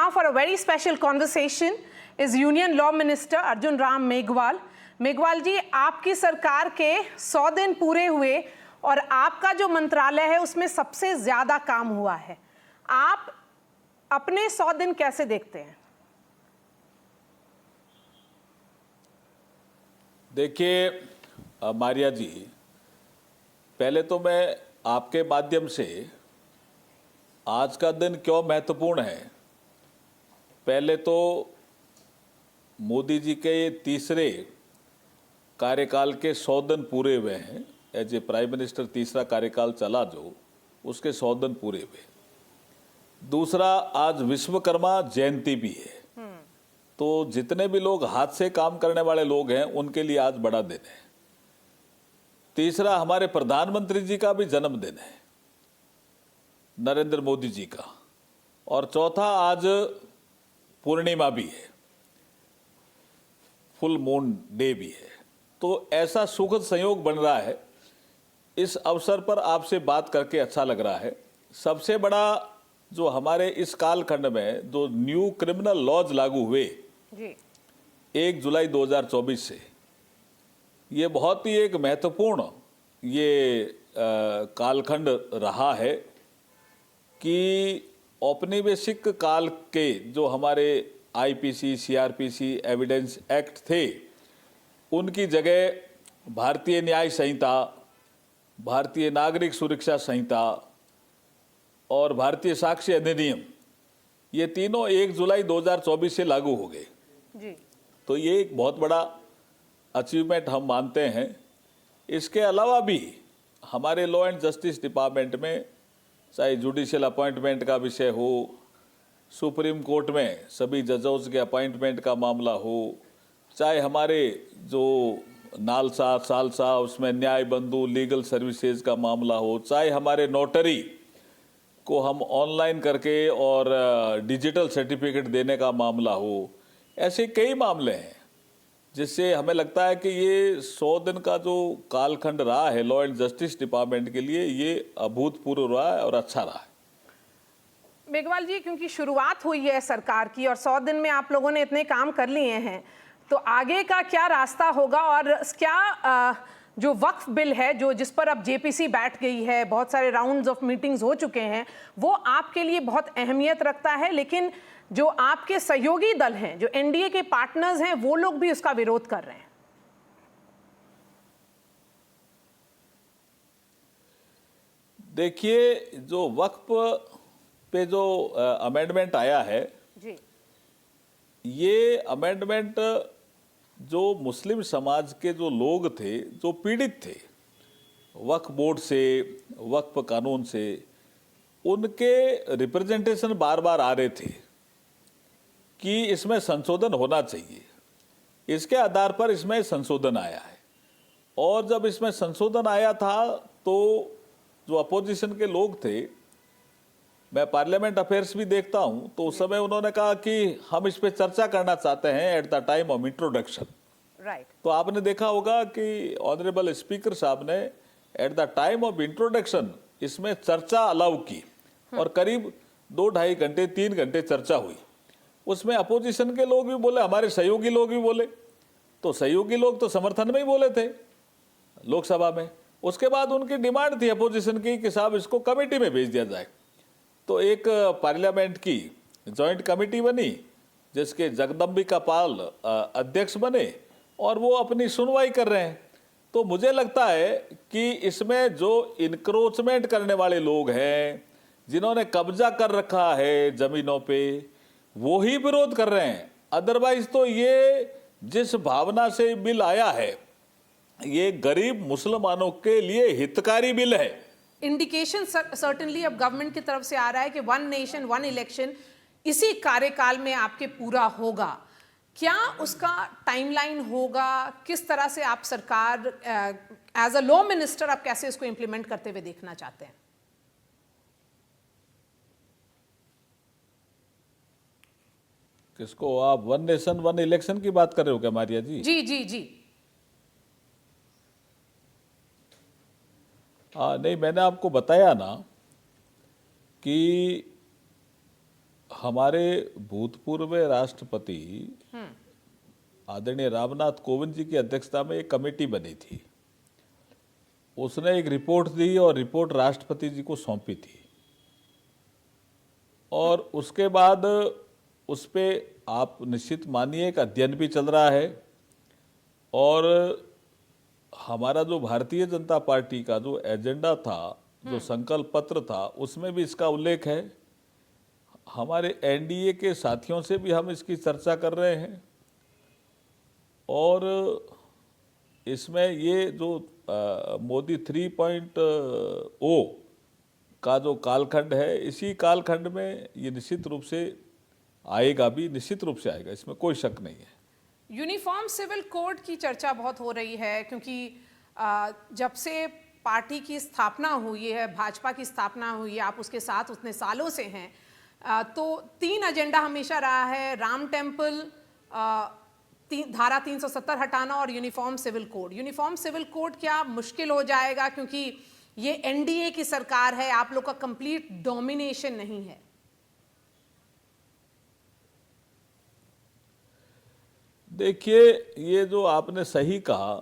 now for a very special conversation is Union Law Minister Arjun Ram Meghwal. Meghwal जी, आपकी सरकार के 100 दिन पूरे हुए और आपका जो मंत्रालय है उसमें सबसे ज्यादा काम हुआ है। आप अपने 100 दिन कैसे देखते हैं? देखिए मारिया जी, पहले तो मैं आपके माध्यम से आज का दिन क्यों महत्वपूर्ण है, पहले तो मोदी जी के तीसरे कार्यकाल के 100 दिन पूरे हुए हैं। एज ए प्राइम मिनिस्टर तीसरा कार्यकाल चला जो, उसके 100 दिन पूरे हुए। दूसरा, आज विश्वकर्मा जयंती भी है, तो जितने भी लोग हाथ से काम करने वाले लोग हैं उनके लिए आज बड़ा दिन है। तीसरा, हमारे प्रधानमंत्री जी का भी जन्मदिन है, नरेंद्र मोदी जी का। और चौथा, आज पूर्णिमा भी है, फुल मून डे भी है। तो ऐसा सुखद संयोग बन रहा है। इस अवसर पर आपसे बात करके अच्छा लग रहा है। सबसे बड़ा जो हमारे इस कालखंड में जो न्यू क्रिमिनल लॉज लागू हुए जी 1 जुलाई 2024 से, ये बहुत ही एक महत्वपूर्ण ये कालखंड रहा है कि औपनिवेशिक काल के जो हमारे आईपीसी, सीआरपीसी, एविडेंस एक्ट थे, उनकी जगह भारतीय न्याय संहिता, भारतीय नागरिक सुरक्षा संहिता और भारतीय साक्ष्य अधिनियम, ये तीनों 1 जुलाई 2024 से लागू हो गए जी। तो ये एक बहुत बड़ा अचीवमेंट हम मानते हैं। इसके अलावा भी हमारे लॉ एंड जस्टिस डिपार्टमेंट में, चाहे जुडिशियल अपॉइंटमेंट का विषय हो, सुप्रीम कोर्ट में सभी जजों के अपॉइंटमेंट का मामला हो, चाहे हमारे जो नालसा, सालसा, उसमें न्याय बंधु लीगल सर्विसेज का मामला हो, चाहे हमारे नोटरी को हम ऑनलाइन करके और डिजिटल सर्टिफिकेट देने का मामला हो, ऐसे कई मामले हैं जिससे हमें लगता है कि ये 100 दिन का जो कालखंड रहा है लॉ एंड जस्टिस डिपार्टमेंट के लिए, ये अभूतपूर्व रहा है और अच्छा रहा है। मेघवाल जी, क्योंकि शुरुआत हुई है सरकार की और 100 दिन में आप लोगों ने इतने काम कर लिए हैं, तो आगे का क्या रास्ता होगा? और क्या जो वक्फ बिल है, जो जिस पर अब जेपीसी बैठ गई है, बहुत सारे राउंड्स ऑफ मीटिंग्स हो चुके हैं, वो आपके लिए बहुत अहमियत रखता है, लेकिन जो आपके सहयोगी दल हैं, जो एनडीए के पार्टनर्स हैं, वो लोग भी उसका विरोध कर रहे हैं। देखिए, जो वक्फ पे जो अमेंडमेंट आया है जी, ये अमेंडमेंट जो मुस्लिम समाज के जो लोग थे, जो पीड़ित थे वक्फ बोर्ड से, वक्फ कानून से, उनके रिप्रेजेंटेशन बार बार आ रहे थे कि इसमें संशोधन होना चाहिए। इसके आधार पर इसमें संशोधन आया है। और जब इसमें संशोधन आया था तो जो अपोजिशन के लोग थे, मैं पार्लियामेंट अफेयर्स भी देखता हूं, तो उस समय उन्होंने कहा कि हम इस पे चर्चा करना चाहते हैं at the time of introduction. Right. तो आपने देखा होगा कि ऑनरेबल स्पीकर साहब ने at the time of introduction इसमें चर्चा अलाउ की और करीब 2-2.5 घंटे 3 घंटे चर्चा हुई। उसमें अपोजिशन के लोग भी बोले, हमारे सहयोगी लोग भी बोले। तो सहयोगी लोग तो समर्थन में ही बोले थे लोकसभा में। उसके बाद उनकी डिमांड थी अपोजिशन की कि साहब इसको कमेटी में भेज दिया जाए। तो एक पार्लियामेंट की जॉइंट कमेटी बनी जिसके जगदम्बिका पाल अध्यक्ष बने और वो अपनी सुनवाई कर रहे हैं। तो मुझे लगता है कि इसमें जो इनक्रोचमेंट करने वाले लोग हैं, जिन्होंने कब्जा कर रखा है जमीनों पे, वो ही विरोध कर रहे हैं। अदरवाइज तो ये जिस भावना से बिल आया है, ये गरीब मुसलमानों के लिए हितकारी बिल है। इंडिकेशन सर्टेनली अब गवर्नमेंट की तरफ से आ रहा है कि 1 नेशन 1 इलेक्शन इसी कार्यकाल में आपके पूरा होगा। क्या उसका टाइमलाइन होगा? किस तरह से आप सरकार एज अ लॉ मिनिस्टर आप कैसे इसको इंप्लीमेंट करते हुए देखना चाहते हैं? किसको आप 1 नेशन 1 इलेक्शन की बात कर रहे हो क्या मारिया जी? जी जी जी। हाँ, नहीं, मैंने आपको बताया ना कि हमारे भूतपूर्व राष्ट्रपति आदरणीय रामनाथ कोविंद जी की अध्यक्षता में एक कमेटी बनी थी। उसने एक रिपोर्ट दी और रिपोर्ट राष्ट्रपति जी को सौंपी थी, और उसके बाद उस पे आप निश्चित मानिए एक अध्ययन भी चल रहा है, और हमारा जो भारतीय जनता पार्टी का जो एजेंडा था, जो संकल्प पत्र था, उसमें भी इसका उल्लेख है। हमारे एनडीए के साथियों से भी हम इसकी चर्चा कर रहे हैं, और इसमें ये जो मोदी 3.0 का जो कालखंड है, इसी कालखंड में ये निश्चित रूप से आएगा, भी निश्चित रूप से आएगा, इसमें कोई शक नहीं है। यूनिफॉर्म सिविल कोड की चर्चा बहुत हो रही है, क्योंकि जब से पार्टी की स्थापना हुई है, भाजपा की स्थापना हुई है, आप उसके साथ उतने सालों से हैं, तो 3 एजेंडा हमेशा रहा है: राम टेम्पल, धारा 370 हटाना और uniform civil code. Uniform civil code क्या मुश्किल हो जाएगा, क्योंकि ये एनडीए की सरकार है, आप लोग का कंप्लीट डोमिनेशन नहीं है? देखिए, ये जो आपने सही कहा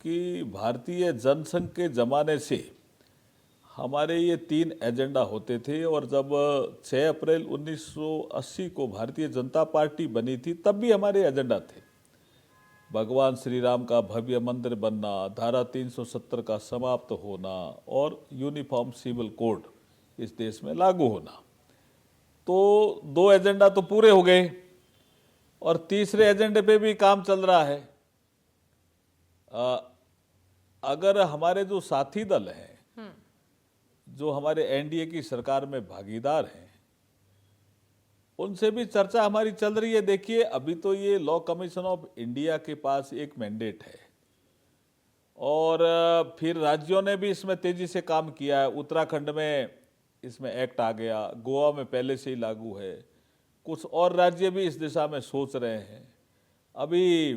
कि भारतीय जनसंघ के ज़माने से हमारे ये 3 एजेंडा होते थे, और जब 6 अप्रैल 1980 को भारतीय जनता पार्टी बनी थी, तब भी हमारे एजेंडा थे। भगवान श्री राम का भव्य मंदिर बनना, धारा 370 का समाप्त होना, और यूनिफॉर्म सिविल कोड इस देश में लागू होना। तो 2 एजेंडा तो पूरे हो गए, और तीसरे एजेंडे पे भी काम चल रहा है। अगर हमारे जो साथी दल हैं, जो हमारे एनडीए की सरकार में भागीदार हैं, उनसे भी चर्चा हमारी चल रही है। देखिए, अभी तो ये लॉ कमीशन ऑफ इंडिया के पास एक मैंडेट है, और फिर राज्यों ने भी इसमें तेजी से काम किया है। उत्तराखंड में इसमें एक्ट आ गया, गोवा में पहले से ही लागू है, कुछ और राज्य भी इस दिशा में सोच रहे हैं। अभी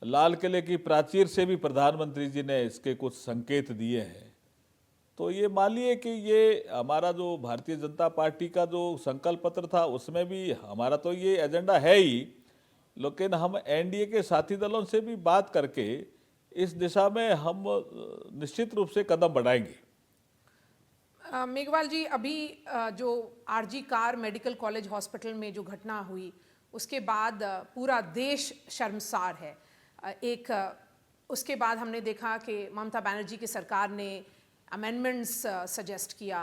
लाल किले की प्राचीर से भी प्रधानमंत्री जी ने इसके कुछ संकेत दिए हैं। तो ये मानिए कि ये हमारा जो भारतीय जनता पार्टी का जो संकल्प पत्र था, उसमें भी हमारा तो ये एजेंडा है ही, लेकिन हम एनडीए के साथी दलों से भी बात करके इस दिशा में हम निश्चित रूप से कदम बढ़ाएंगे। मेघवाल जी, अभी जो R G Kar medical college hospital में जो घटना हुई, उसके बाद पूरा देश शर्मसार है। उसके बाद हमने देखा कि ममता बनर्जी की सरकार ने अमेंडमेंट्स सजेस्ट किया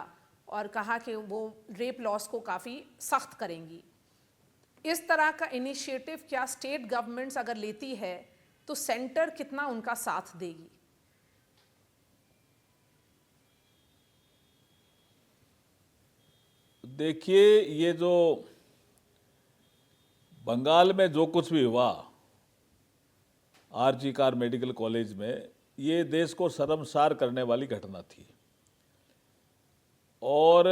और कहा कि वो रेप लॉस को काफ़ी सख्त करेंगी। इस तरह का इनिशिएटिव क्या स्टेट गवर्नमेंट्स अगर लेती है तो सेंटर कितना उनका साथ देगी? देखिए, ये जो बंगाल में जो कुछ भी हुआ आरजी कार मेडिकल कॉलेज में, ये देश को शर्मसार करने वाली घटना थी। और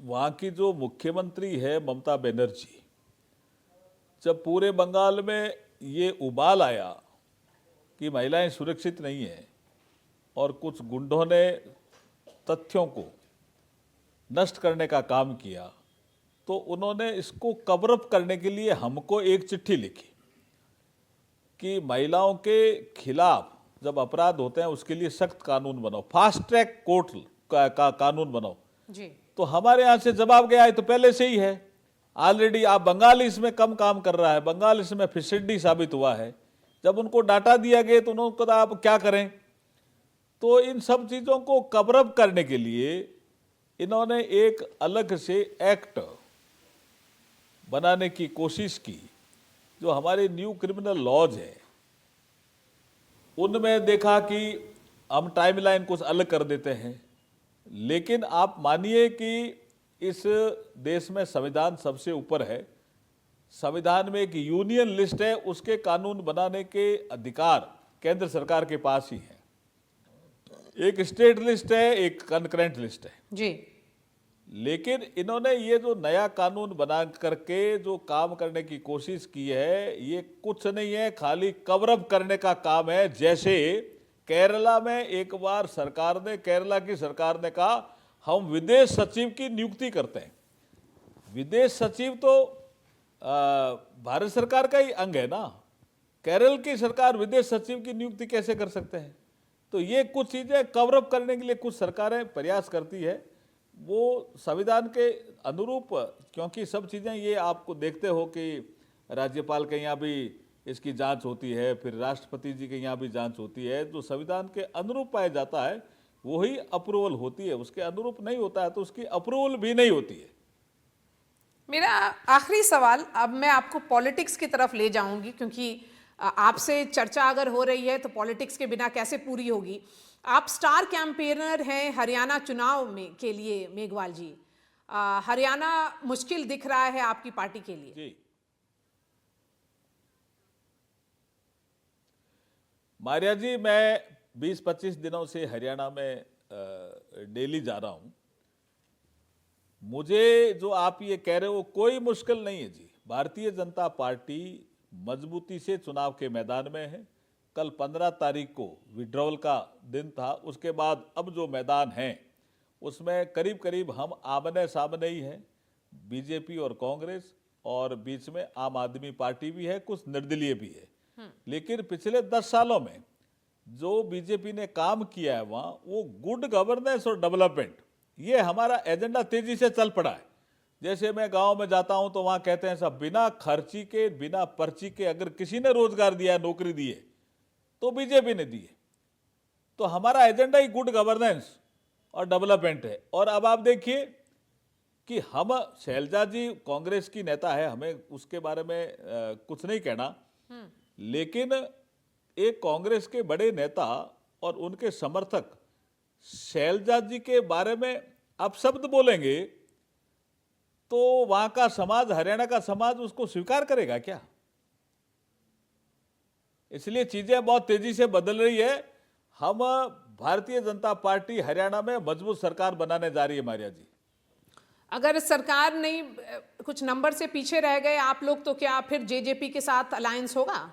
वहाँ की जो मुख्यमंत्री है ममता बनर्जी, जब पूरे बंगाल में ये उबाल आया कि महिलाएं सुरक्षित नहीं हैं और कुछ गुंडों ने तथ्यों को नष्ट करने का काम किया, तो उन्होंने इसको कवर अप करने के लिए हमको एक चिट्ठी लिखी कि महिलाओं के खिलाफ जब अपराध होते हैं उसके लिए सख्त कानून बनाओ, फास्ट ट्रैक कोर्ट का कानून बनाओ जी। तो हमारे यहाँ से जवाब गया है तो पहले से ही है ऑलरेडी। आप बंगाल इसमें कम काम कर रहा है, बंगाल इसमें फिसड्डी साबित हुआ है। जब उनको डाटा दिया गया तो उन्होंने कहा आप क्या करें। तो इन सब चीज़ों को कवर अप करने के लिए इन्होंने एक अलग से एक्ट बनाने की कोशिश की। जो हमारे न्यू क्रिमिनल लॉज हैं उनमें देखा कि हम टाइमलाइन कुछ अलग कर देते हैं, लेकिन आप मानिए कि इस देश में संविधान सबसे ऊपर है। संविधान में एक यूनियन लिस्ट है, उसके कानून बनाने के अधिकार केंद्र सरकार के पास ही है। एक स्टेट लिस्ट है, एक कनकरेंट लिस्ट है जी। लेकिन इन्होंने ये जो नया कानून बना करके जो काम करने की कोशिश की है, ये कुछ नहीं है, खाली कवर अप करने का काम है। जैसे केरला में एक बार केरला की सरकार ने कहा हम विदेश सचिव की नियुक्ति करते हैं, विदेश सचिव तो भारत सरकार का ही अंग है ना। केरल की सरकार विदेश सचिव की नियुक्ति कैसे कर सकते हैं? तो ये कुछ चीजें कवर अप करने के लिए कुछ सरकारें प्रयास करती है, वो संविधान के अनुरूप, क्योंकि सब चीजें ये आपको देखते हो कि राज्यपाल के यहाँ भी इसकी जांच होती है, फिर राष्ट्रपति जी के यहाँ भी जांच होती है, जो संविधान के अनुरूप पाया जाता है वही अप्रूवल होती है, उसके अनुरूप नहीं होता है तो उसकी अप्रूवल भी नहीं होती है। मेरा आखिरी सवाल, अब मैं आपको पॉलिटिक्स की तरफ ले जाऊंगी, क्योंकि आपसे चर्चा अगर हो रही है तो पॉलिटिक्स के बिना कैसे पूरी होगी। आप स्टार कैंपेनर हैं हरियाणा चुनाव में के लिए मेघवाल जी। हरियाणा मुश्किल दिख रहा है आपकी पार्टी के लिए? जी, मारिया जी, मैं 20-25 दिनों से हरियाणा में डेली जा रहा हूं। मुझे जो आप ये कह रहे हो कोई मुश्किल नहीं है जी। भारतीय जनता पार्टी मजबूती से चुनाव के मैदान में है। कल 15 तारीख को विड्रॉल का दिन था, उसके बाद अब जो मैदान है उसमें करीब करीब हम आमने सामने ही हैं, बीजेपी और कांग्रेस, और बीच में आम आदमी पार्टी भी है, कुछ निर्दलीय भी है। लेकिन पिछले 10 सालों में जो बीजेपी ने काम किया है वहाँ, वो गुड गवर्नेंस और डेवलपमेंट, ये हमारा एजेंडा तेजी से चल पड़ा है। जैसे मैं गांव में जाता हूं तो वहां कहते हैं सब बिना खर्ची के, बिना पर्ची के अगर किसी ने रोजगार दिया, नौकरी दी है तो बीजेपी ने दी है। तो हमारा एजेंडा ही गुड गवर्नेंस और डेवलपमेंट है। और अब आप देखिए कि हम, शैलजा जी कांग्रेस की नेता है, हमें उसके बारे में कुछ नहीं कहना, लेकिन एक कांग्रेस के बड़े नेता और उनके समर्थक शैलजा जी के बारे में अपशब्द बोलेंगे तो वहां का समाज, हरियाणा का समाज उसको स्वीकार करेगा क्या? इसलिए चीजें बहुत तेजी से बदल रही है। हम भारतीय जनता पार्टी हरियाणा में मजबूत सरकार बनाने जा रही है मारिया जी। अगर सरकार नहीं, कुछ नंबर से पीछे रह गए आप लोग, तो क्या फिर जेजेपी के साथ अलायंस होगा?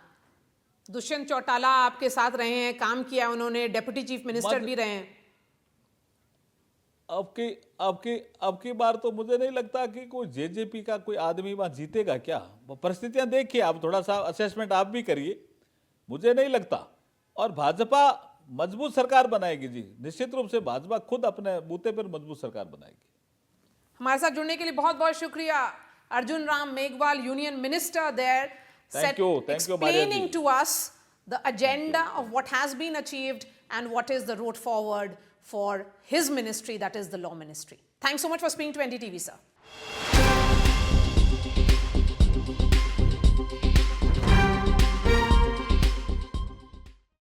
दुष्यंत चौटाला आपके साथ रहे हैं, काम किया उन्होंने, डेप्यूटी चीफ मिनिस्टर भी रहे हैं। अब की बार तो मुझे नहीं लगता कि कोई जेजेपी का कोई आदमी वहां जीतेगा। क्या परिस्थितियां देखिए, आप थोड़ा सा असेसमेंट आप भी करिए, मुझे नहीं लगता। और भाजपा मजबूत सरकार बनाएगी जी, निश्चित रूप से भाजपा खुद अपने बूते पर मजबूत सरकार बनाएगी। हमारे साथ जुड़ने के लिए बहुत बहुत शुक्रिया Arjun Ram Meghwal, union minister there, explaining to us the agenda of what has been achieved and what is the road forward for his ministry, that is the law ministry. Thanks so much for speaking to NDTV, sir.